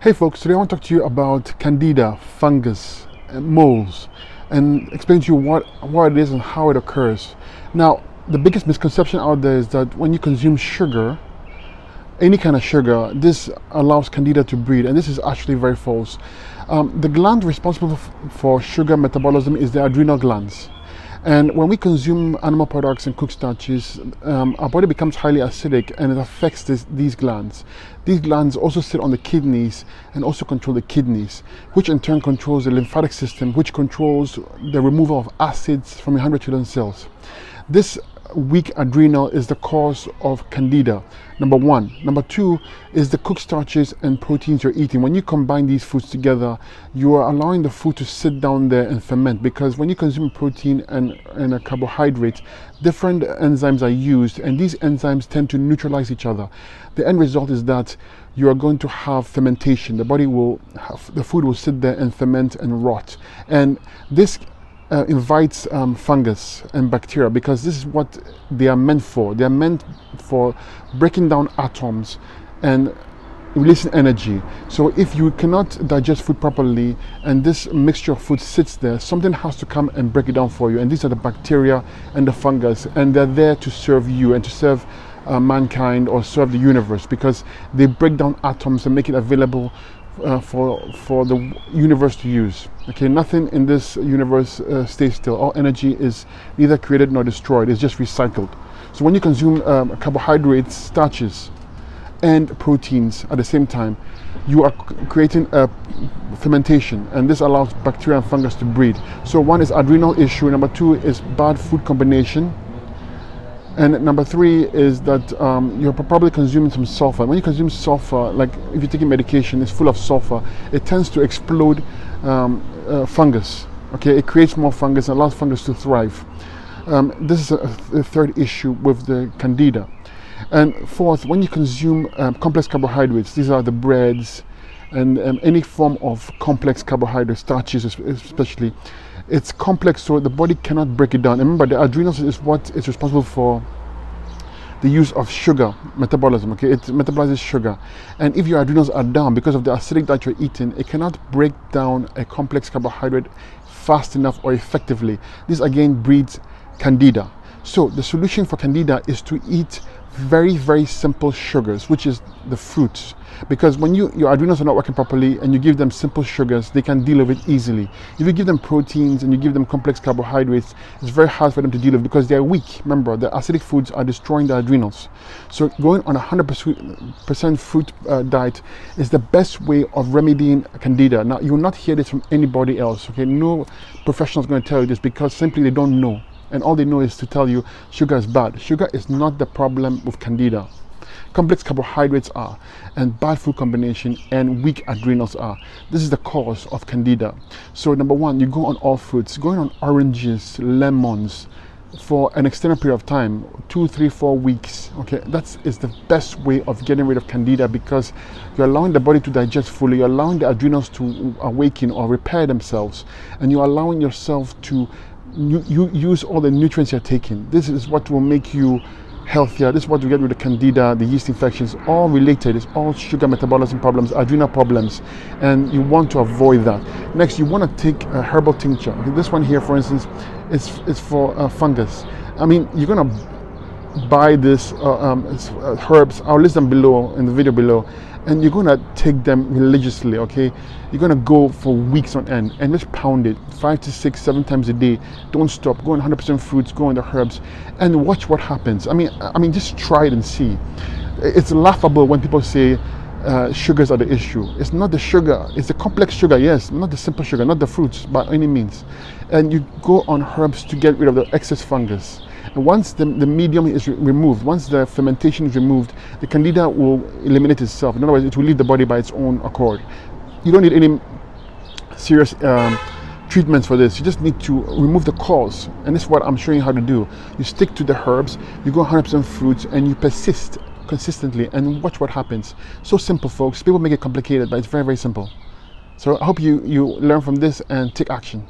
Hey folks, today I want to talk to you about Candida, fungus, and moles, and explain to you what it is and how it occurs. Now, the biggest misconception out there is that when you consume sugar, any kind of sugar, this allows Candida to breed, and this is actually very false. The gland responsible for sugar metabolism is the adrenal glands. And when we consume animal products and cooked starches, our body becomes highly acidic and it affects these glands. These glands also sit on the kidneys and also control the kidneys, which in turn controls the lymphatic system, which controls the removal of acids from 100 trillion cells. This weak adrenal is the cause of Candida, number one. Number two is the cooked starches and proteins you're eating. When you combine these foods together, you are allowing the food to sit down there and ferment, because when you consume protein and a carbohydrate, different enzymes are used, and these enzymes tend to neutralize each other. The end result is that you are going to have fermentation. The food will sit there and ferment and rot, and this invites fungus and bacteria, because this is what they are meant for. They are meant for breaking down atoms and releasing energy. So if you cannot digest food properly and this mixture of food sits there, something has to come and break it down for you, and these are the bacteria and the fungus, and they're there to serve you and to serve mankind or serve the universe, because they break down atoms and make it available for the universe to use. Okay, nothing in this universe stays still. All energy is neither created nor destroyed, it's just recycled. So when you consume carbohydrates, starches, and proteins at the same time, you are creating a fermentation, and this allows bacteria and fungus to breed. So one is adrenal issue, number two is bad food combination, and number three is that you're probably consuming some sulfur. When you consume sulfur, like if you're taking medication, it's full of sulfur, it tends to explode fungus. Okay, it creates more fungus and allows fungus to thrive. This is a third issue with the Candida. And fourth, when you consume complex carbohydrates, these are the breads and any form of complex carbohydrates, starches especially, it's complex, so the body cannot break it down. And remember, the adrenals is what is responsible for the use of sugar metabolism. Okay, it metabolizes sugar, and if your adrenals are down because of the acidic diet you're eating, it cannot break down a complex carbohydrate fast enough or effectively. This again breeds Candida. So the solution for Candida is to eat very, very simple sugars, which is the fruits, because when your adrenals are not working properly and you give them simple sugars, they can deal with it easily. If you give them proteins and you give them complex carbohydrates, it's very hard for them to deal with, because they're weak. Remember, the acidic foods are destroying the adrenals. So going on a 100% fruit diet is the best way of remedying Candida. Now, you will not hear this from anybody else. Okay, no professional is going to tell you this, because simply they don't know. And all they know is to tell you sugar is bad. Sugar is not the problem with Candida. Complex carbohydrates are, and bad food combination and weak adrenals are. This is the cause of Candida. So number one, you go on all fruits, going on oranges, lemons for an extended period of time, 2, 3, 4 weeks. Okay, that is the best way of getting rid of Candida, because you're allowing the body to digest fully, you're allowing the adrenals to awaken or repair themselves, and you're allowing yourself to you use all the nutrients you're taking. This is what will make you healthier. This is what will get rid of the Candida, the yeast infections, all related. It's all sugar metabolism problems, adrenal problems, and you want to avoid that. Next, you want to take a herbal tincture. Okay, this one here, for instance, is for fungus. I mean, you're going to buy this herbs. I'll list them below in the video below, and you're going to take them religiously. Okay, you're going to go for weeks on end and just pound it 5 to 6, 7 times a day. Don't stop. Go on 100% fruits, go on the herbs, and watch what happens. I mean, just try it and see. It's laughable when people say sugars are the issue. It's not the sugar, it's the complex sugar. Yes, not the simple sugar, not the fruits by any means. And you go on herbs to get rid of the excess fungus. And once the medium is removed, once the fermentation is removed, the Candida will eliminate itself. In other words, it will leave the body by its own accord. You don't need any serious treatments for this. You just need to remove the cause, and this is what I'm showing you how to do. You stick to the herbs, you go 100% fruits, and you persist consistently, and watch what happens. So simple, folks. People make it complicated, but it's very, very simple. So I hope you learn from this and take action.